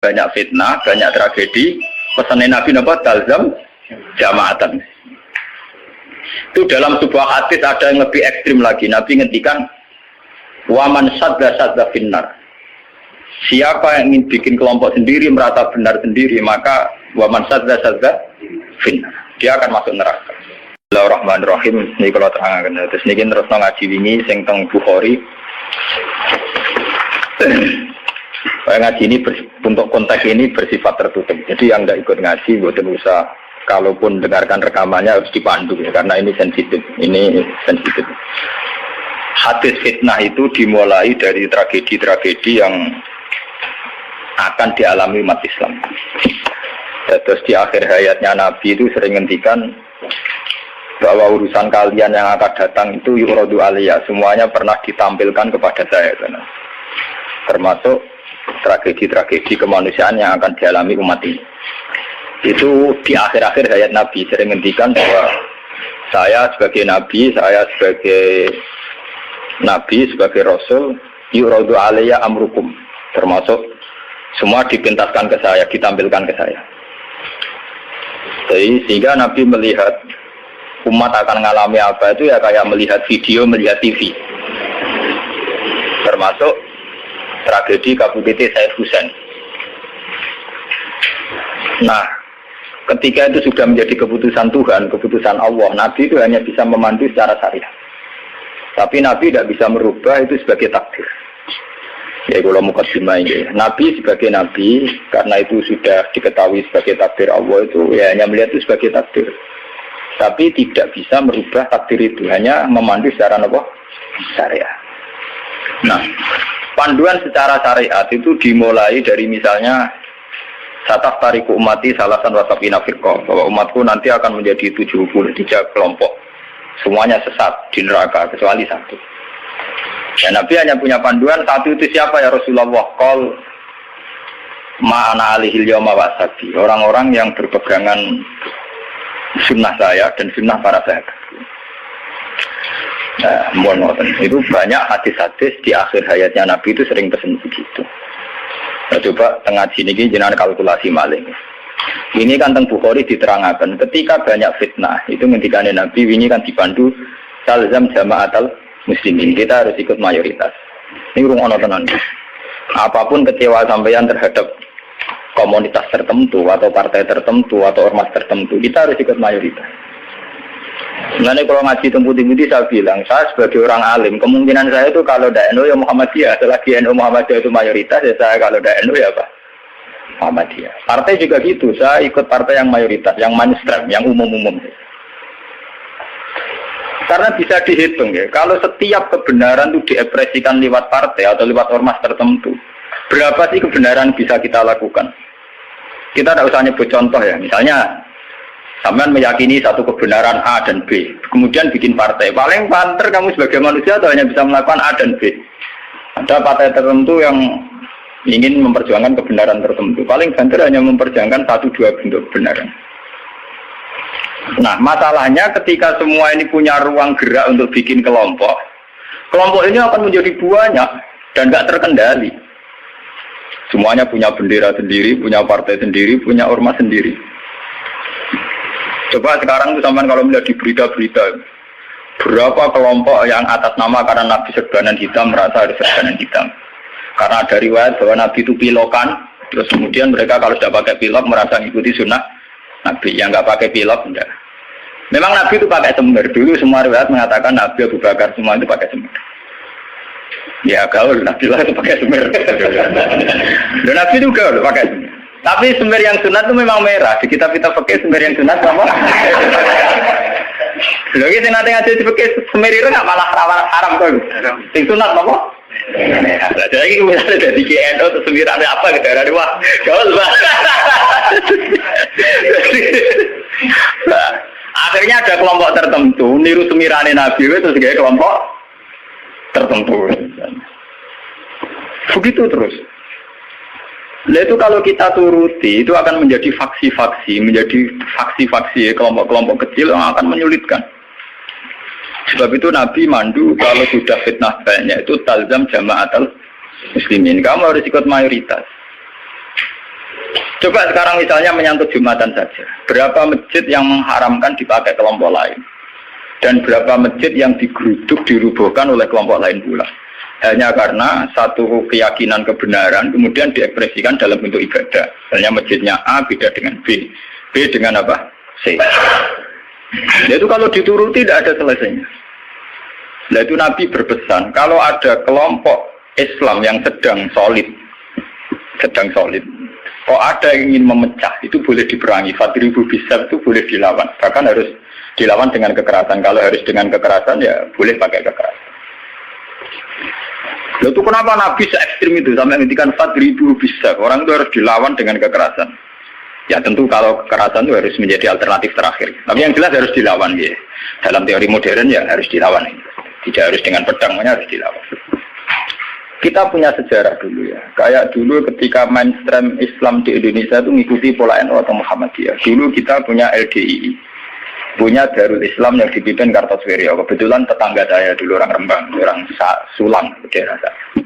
banyak fitnah, banyak tragedi. Pesannya Nabi napa talzam jama'atan. Itu dalam sebuah hadis ada yang lebih ekstrim lagi. Nabi ngendikan waman sadda finnar. Siapa yang ingin bikin kelompok sendiri, merasa benar sendiri, maka waman sadda finnar. Dia akan masuk neraka. Bismillahirrahmanirrahim. Ini kalau terangkan. Terus ini terus ngaji wingi sing teng Bukhari. Ngaji ini untuk konteks ini bersifat tertutup. Jadi yang nggak ikut ngaji, buatan usah. Kalaupun dengarkan rekamannya harus dipandu ya, karena ini sensitif. Hadis fitnah itu dimulai dari tragedi-tragedi yang akan dialami umat Islam. Terus di akhir hayatnya Nabi itu sering ngendikan bahwa urusan kalian yang akan datang itu yuradu aliyah, semuanya pernah ditampilkan kepada saya. Termasuk tragedi-tragedi kemanusiaan yang akan dialami umat ini. Itu di akhir-akhir hayat Nabi sering ngendikan bahwa saya sebagai Nabi, sebagai Rasul, yuradu aliyah amrukum, termasuk semua dipintaskan ke saya, ditampilkan ke saya. Jadi, sehingga Nabi melihat umat akan mengalami apa itu ya kayak melihat video, melihat TV. Termasuk tragedi KBPT Said Husain. Nah, ketika itu sudah menjadi keputusan Tuhan, keputusan Allah, Nabi itu hanya bisa memandu secara syariat. Tapi Nabi tidak bisa merubah itu sebagai takdir. Ya kalau mukadimah ini, Nabi sebagai Nabi, karena itu sudah diketahui sebagai takdir Allah itu, ya hanya melihat itu sebagai takdir. Tapi tidak bisa merubah takdir itu, hanya memandu secara syariat. Nah, panduan secara syariat itu dimulai dari misalnya sataf tariku umati salasan wasabina firqah, bahwa umatku nanti akan menjadi 73 kelompok, semuanya sesat di neraka kecuali satu. Ya, Nabi hanya punya panduan satu, itu siapa ya Rasulullah? Qol ma'ana alihil yawma wasabi, orang-orang yang berpegangan sunnah saya dan sunnah para sahabat. Nah, itu banyak hadis-hadis di akhir hayatnya Nabi itu sering pesen begitu. Nah, coba tengah sini jangan kalkulasi maling. Ini kan teng Bukhari diterangkan ketika banyak fitnah itu ngendikane Nabi ini kan dipandu talzam jama'atal muslimin, kita harus ikut mayoritas. Ini rumah tenan. Apapun kecewa sampean terhadap komunitas tertentu atau partai tertentu atau ormas tertentu, kita harus ikut mayoritas. Sebenarnya kalau ngaji temputi-temputi saya bilang, saya sebagai orang alim, kemungkinan saya itu kalau tidak NU ya Muhammadiyah, selagi NU Muhammadiyah itu mayoritas, ya saya kalau tidak NU ya apa? Muhammadiyah. Partai juga gitu, saya ikut partai yang mayoritas, yang mainstream, yang umum-umum. Karena bisa dihitung ya, kalau setiap kebenaran itu diekspresikan lewat partai atau lewat ormas tertentu, berapa sih kebenaran bisa kita lakukan? Kita tidak usah nyebut contoh ya, misalnya sampean meyakini satu kebenaran A dan B, kemudian bikin partai. Paling banter kamu sebagai manusia atau hanya bisa melakukan A dan B. Ada partai tertentu yang ingin memperjuangkan kebenaran tertentu. Paling banter hanya memperjuangkan 1-2 bentuk kebenaran. Nah, masalahnya ketika semua ini punya ruang gerak untuk bikin kelompok, kelompok ini akan menjadi banyak dan tidak terkendali. Semuanya punya bendera sendiri, punya partai sendiri, punya ormas sendiri. Coba sekarang itu sampai kalau melihat di berita-berita, berapa kelompok yang atas nama karena Nabi serbanan hitam merasa harus serbanan hitam. Karena ada riwayat bahwa Nabi itu pilokan, terus kemudian mereka kalau sudah pakai pilok merasa mengikuti sunnah Nabi. Yang nggak pakai pilok enggak. Memang Nabi itu pakai semir. Dulu semua riwayat mengatakan Nabi Abu Bakar semua itu pakai semir. Ya gaul, Nabi lah itu pakai semir. Dan Nabi itu gaul pakai semir. Tapi semir yang sunat itu memang merah. Di kitab-kitab fikih semir yang sunat sama. Lagi sing nate ngaji di fikih semir itu enggak malah haram kok. Sing sunat apa? Nah, jadi misalnya dari KNO terus semirane apa ke daerah wah, gaul banget. Nah, akhirnya ada kelompok tertentu niru semirane Nabi itu sebagai kelompok tertentu. Begitu terus. Nah itu kalau kita turuti itu akan menjadi faksi-faksi, kelompok-kelompok kecil yang akan menyulitkan. Sebab itu Nabi mandu kalau sudah fitnah banyak itu talzam jama'atul muslimin. Kamu harus ikut mayoritas. Coba sekarang misalnya menyangkut Jumatan saja. Berapa masjid yang mengharamkan dipakai kelompok lain? Dan berapa masjid yang digeruduk, dirubuhkan oleh kelompok lain pula? Hanya karena satu keyakinan kebenaran kemudian diekspresikan dalam bentuk ibadah. Misalnya masjidnya A beda dengan B. B dengan apa? C. Itu kalau dituruti tidak ada selesainya. Nah itu Nabi berpesan, kalau ada kelompok Islam yang sedang solid, kok ada yang ingin memecah, itu boleh diperangi. Fadribu bisa itu boleh dilawan, bahkan harus dilawan dengan kekerasan. Kalau harus dengan kekerasan ya boleh pakai kekerasan. Lalu itu kenapa Nabi se-ekstrim itu sampai menghentikan Fadribu bisa, orang itu harus dilawan dengan kekerasan. Ya tentu kalau kekerasan itu harus menjadi alternatif terakhir. Tapi yang jelas harus dilawan ya. Dalam teori modern ya harus dilawan. Tidak harus dengan pedang, harus dilawan. Kita punya sejarah dulu ya. Kayak dulu ketika mainstream Islam di Indonesia itu mengikuti pola NU atau Muhammadiyah. Dulu kita punya LDII. Punya Darul Islam yang dipimpin Kartosuwiryo. Kebetulan tetangga saya dulu orang Rembang, orang Sulang, daerah saya.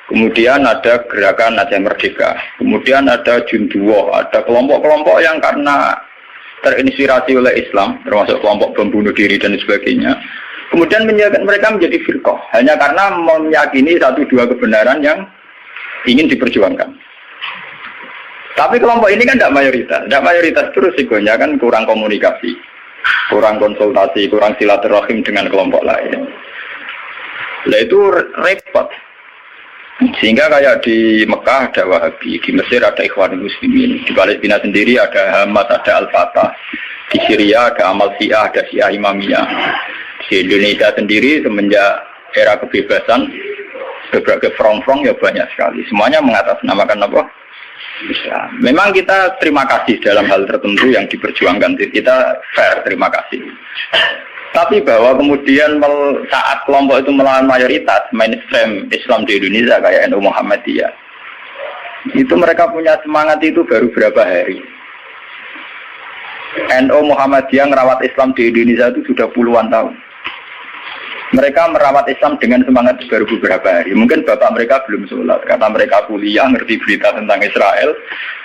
Kemudian ada gerakan Aceh Merdeka. Kemudian ada Junduwo, ada kelompok-kelompok yang karena terinspirasi oleh Islam, termasuk kelompok pembunuh diri dan sebagainya. Kemudian mereka menjadi firqah hanya karena meyakini satu dua kebenaran yang ingin diperjuangkan. Tapi kelompok ini kan tidak mayoritas terus risikonya kan kurang komunikasi, kurang konsultasi, kurang silaturahim dengan kelompok lain. Nah itu repot. Sehingga kayak di Mekah ada Wahabi, di Mesir ada Ikhwanul Muslimin, di Palestina sendiri ada Hamas, ada Al-Fatah, di Syria ada Amal Syiah, ada Syiah Imamiyah. Di Indonesia sendiri semenjak era kebebasan berbagai front-front ya banyak sekali. Semuanya mengatasnamakan apa? Islam. Memang kita terima kasih dalam hal tertentu yang diperjuangkan. Kita fair, terima kasih. Tapi bahwa kemudian saat kelompok itu melawan mayoritas mainstream Islam di Indonesia kayak NU Muhammadiyah, itu mereka punya semangat itu baru berapa hari. NU Muhammadiyah merawat Islam di Indonesia itu sudah puluhan tahun. Mereka merawat Islam dengan semangat baru beberapa hari. Mungkin bapak mereka belum sholat, karena mereka kuliah, ngerti berita tentang Israel,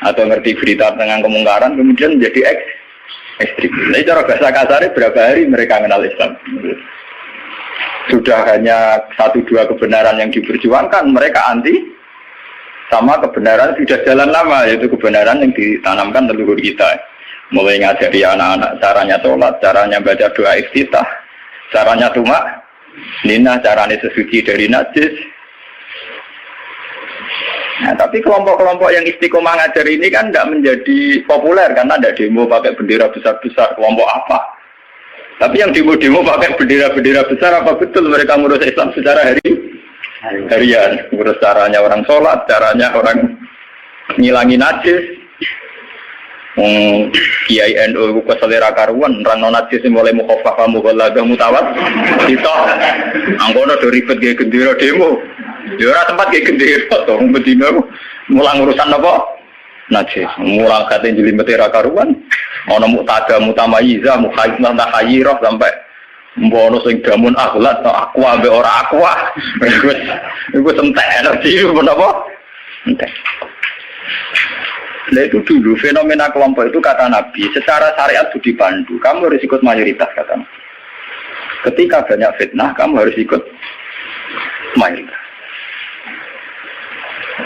atau ngerti berita tentang kemungkaran, kemudian menjadi ekstrim. Jadi cara bahasa kasarnya berapa hari mereka mengenal Islam. Sudah hanya satu dua kebenaran yang diperjuangkan, mereka anti sama kebenaran sudah jalan lama, yaitu kebenaran yang ditanamkan leluhur kita. Mulai ngajari anak-anak caranya sholat, caranya baca doa iftitah, caranya tumak nina, caranya sesuci dari najis. Nah, tapi kelompok-kelompok yang istiqomah ngajar ini kan tidak menjadi populer karena ada demo pakai bendera besar-besar. Kelompok apa? Tapi yang demo-demo pakai bendera-bendera besar, apa betul mereka ngurus Islam secara harian? Ngurus caranya orang sholat, caranya orang ngilangi najis. Kiai NU ku selera karuan orang non najis mulai mukhafafah mughalladah mutawat kita angkono do ribet ge gendera demo ya ora tempat ge gendera to bedino mulang urusan apa najis mulang kate jelimet ra karuan ana mutada mutamayiza mukhayyizah tahayyirah sampai mbono sing damun akhlak to aqua be ora aqua iku entek energi menapa entek. Nah itu dulu fenomena kelompok itu kata Nabi secara syariat itu dipandu. Kamu harus ikut mayoritas kata Nabi. Ketika banyak fitnah kamu harus ikut mayoritas.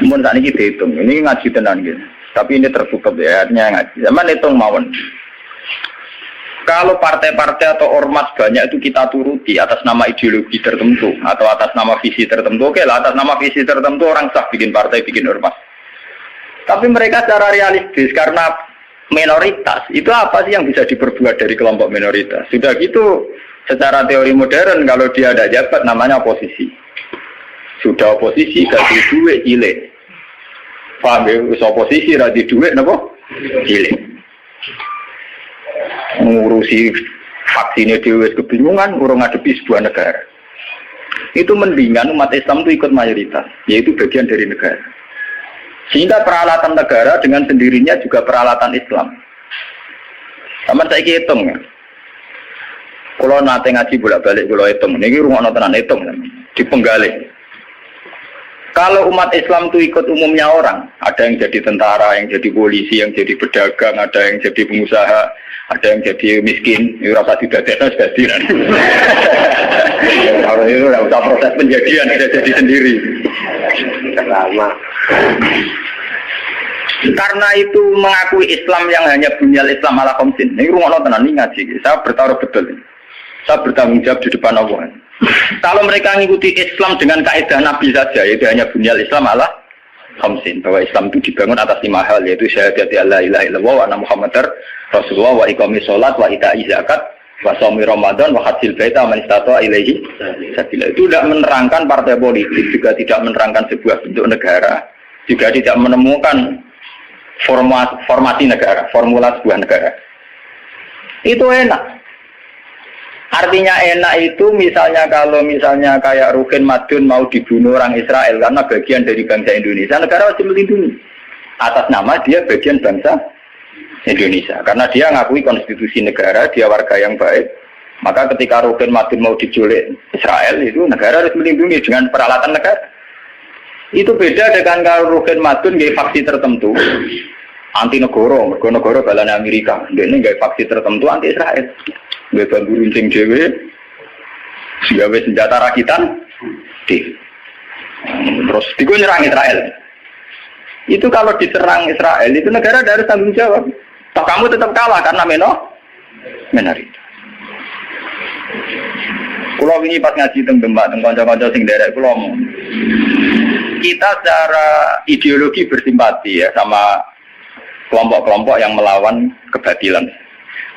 Mungkin saat ini kita hitung. Ini ngaji tenan gitu. Tapi ini tertutup ya. Artinya ngaji. Zaman hitung mawon. Kalau partai-partai atau ormas banyak itu kita turuti atas nama ideologi tertentu atau atas nama visi tertentu. Oke lah, atas nama visi tertentu orang sah bikin partai, bikin ormas. Tapi mereka secara realistis karena minoritas itu apa sih yang bisa diperbuat dari kelompok minoritas? Sudah gitu secara teori modern kalau dia ada jabat namanya oposisi. Sudah oposisi kasih duit cilik. Paham ya? Oposisi radi duit napa? Cilik. Ngurusi vaksinnya dewe kebingungan urung ngadepi sebuah negara. Itu mendingan umat Islam itu ikut mayoritas, yaitu bagian dari negara. Sehingga peralatan negara dengan sendirinya juga peralatan Islam. Sama saya hitung ya. Kalau nanti ngaji bolak-balik kalau hitung, ini rumah tenan hitung di Penggalih. Kalau umat Islam itu ikut umumnya orang, ada yang jadi tentara, yang jadi polisi, yang jadi pedagang, ada yang jadi pengusaha, ada yang jadi miskin, itu rasa tidak ada jadi. Kalau itu tidak usah proses penjadian, sudah jadi sendiri. Lama. Karena itu mengakui Islam yang hanya bunyal Islam ala khamsin. Ini rumah tenan ini ngaji. Saya bertaruh betul. Saya bertanggung jawab di depan Allah. Kalau mereka mengikuti Islam dengan kaidah Nabi saja, yaitu hanya bunyal Islam ala khamsin, bahwa Islam itu dibangun atas 5 hal, yaitu syahadat la ilaha illallah wa anna muhammadar rasulullah wa iqamis shalat wa ita'iz zakat wa shaumi ramadan wa hajjil baita man istata'a ilaihi sabila. Itu tidak menerangkan partai politik, juga tidak menerangkan sebuah bentuk negara, juga tidak menemukan formasi negara, formula sebuah negara. Itu enak. Artinya enak itu misalnya kalau misalnya kayak Rukin Madun mau dibunuh orang Israel karena bagian dari bangsa Indonesia, negara wajib melindungi atas nama dia bagian bangsa Indonesia. Karena dia ngakui konstitusi negara, dia warga yang baik. Maka ketika Rukin Madun mau diculik Israel, itu negara harus melindungi dengan peralatan negara. Itu beda dengan kalau Rukin Madun gaya faksi tertentu anti negara balanya Amerika. Dia ini gaya faksi tertentu anti Israel. Gaya bambu runcing dewe, gawe senjata rakitan, terus digo nyerang Israel. Itu kalau diserang Israel, itu negara harus tanggung jawab. Toh kamu tetap kalah karena menarita. Kulo ini pas ngaji teng Demak, teng kanca-kanca sing derek kulo ngomong. Kita secara ideologi bersimpati ya sama kelompok-kelompok yang melawan kebatilan.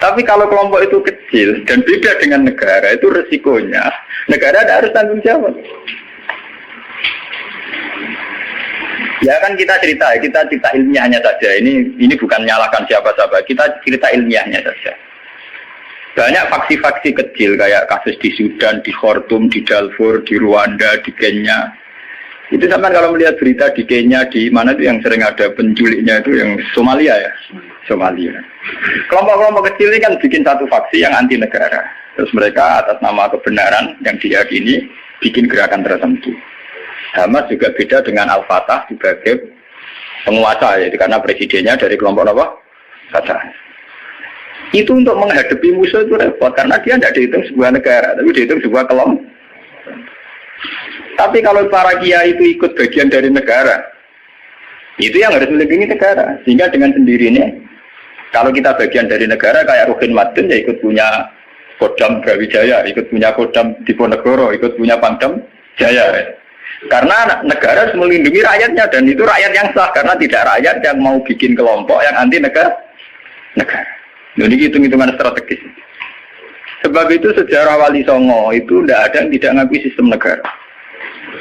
Tapi kalau kelompok itu kecil dan beda dengan negara, itu resikonya negara harus tanggung jawab. Ya kan kita cerita ilmiahnya saja. Ini bukan menyalahkan siapa-siapa. Kita cerita ilmiahnya saja. Banyak faksi-faksi kecil kayak kasus di Sudan, di Khartoum, di Darfur, di Rwanda, di Kenya. Itu sama kalau melihat berita di Kenya, di mana itu yang sering ada penculiknya itu yang Somalia ya. Somalia. Kelompok-kelompok kecil ini kan bikin satu faksi yang anti negara. Terus mereka atas nama kebenaran yang diyakini bikin gerakan tertentu. Hamas juga beda dengan Al-Fatah sebagai penguasa, yaitu karena presidennya dari kelompok apa? Fatah. Itu untuk menghadapi musuh itu repot karena dia tidak dihitung sebuah negara, tapi dihitung sebuah kelompok. Tapi kalau para kiai itu ikut bagian dari negara, itu yang harus melindungi negara. Sehingga dengan sendirinya, kalau kita bagian dari negara kayak Rukin Madun ya ikut punya Kodam Brawijaya, ikut punya Kodam Diponegoro, ikut punya Pangdam Jaya. Karena negara harus melindungi rakyatnya dan itu rakyat yang sah karena tidak rakyat yang mau bikin kelompok yang anti negara. Jadi hitung-hitungan strategis. Sebab itu sejarah Wali Songo itu tidak ada yang tidak ngakui sistem negara.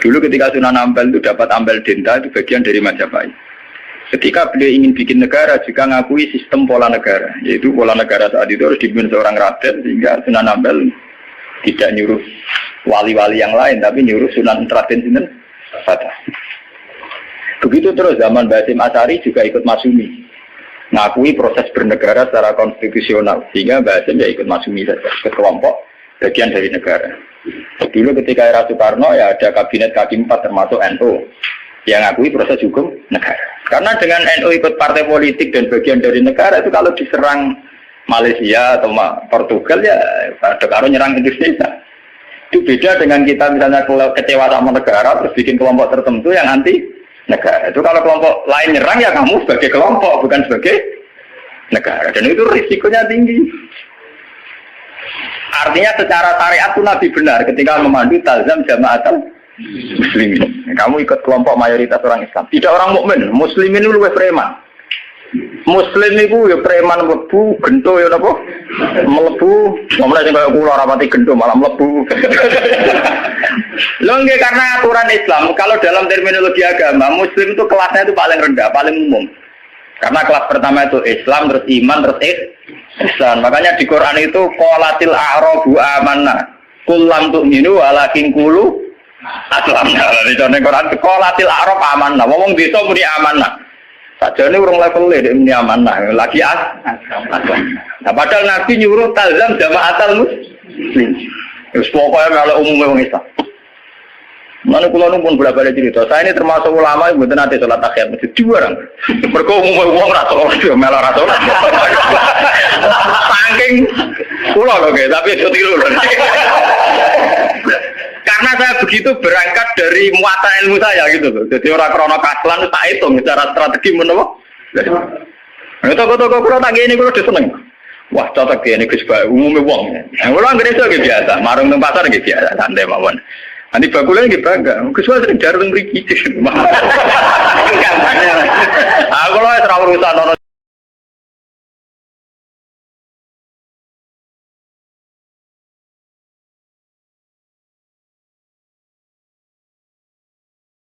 Dulu ketika Sunan Ampel itu dapat Ampel Denta itu bagian dari Majapahit. Ketika beliau ingin bikin negara juga ngakui sistem pola negara, yaitu pola negara saat itu harus dipimpin seorang raden sehingga Sunan Ampel tidak nyuruh wali-wali yang lain, tapi nyuruh Sunan Raden Sinten Fatah. Begitu terus zaman Basim Asy'ari juga ikut Masyumi, ngakui proses bernegara secara konstitusional, sehingga Basim ya ikut Masyumi saja, ke kelompok bagian dari negara. Dulu ketika era Soekarno ya ada kabinet kaki 4 termasuk NU yang ngakui proses hukum negara. Karena dengan NU ikut partai politik dan bagian dari negara itu kalau diserang Malaysia atau Portugal ya pada karo nyerang Indonesia. Itu beda dengan kita misalnya kecewa sama negara terus bikin kelompok tertentu yang anti negara. Itu kalau kelompok lain nyerang ya kamu sebagai kelompok bukan sebagai negara. Dan itu risikonya tinggi. Artinya secara syariat itu Nabi benar ketika memandu talzam jamaatul muslimin. Kamu ikut kelompok mayoritas orang Islam. Tidak orang mukmin. Muslimin itu lebih preman. Muslim itu ya preman mlebu, gento ya napa? Mlebu, mulai sing kaya kula rapati gento malah mlebu. Lho nggih karena aturan Islam, kalau dalam terminologi agama, muslim itu kelasnya itu paling rendah, paling umum. Karena kelas pertama itu Islam, terus iman, terus ihsan. Makanya di Quran itu qalatil a'rabu amanna. Qul lam tu'minu walakin qulu aslamna. Di Quran qalatil a'rab amanna. Wong desa muni amanah. Saja ini orang level ini amanah, lagi nah, padahal Nabi nyuruh talzam jamaatul muslim. Pokoknya kalau umumnya orang Islam. Mana kulo pun bolak-balik cerita. Saya ini termasuk ulama yang bukan nanti sholat tahiyat masjid dua orang. Mereka umumnya uang rata orang, malah rata orang. Saking kulo loh, tapi itu tiru loh. Karena saya begitu berangkat dari muata ilmu saya gitu loh. Jadi orang krono kaslan tak hitung secara strategi menapa. Nah, toko-toko kulo tak gini kulo diseneng. Wah, cocok gini Gus Ba, umumnya uang. Yang kulo nggak itu biasa, marung teng pasar biasa, santai mawon. Nanti bakulnya nggih bangga. Kesuwen sering jarang mriki. Aku lho ora urusan ono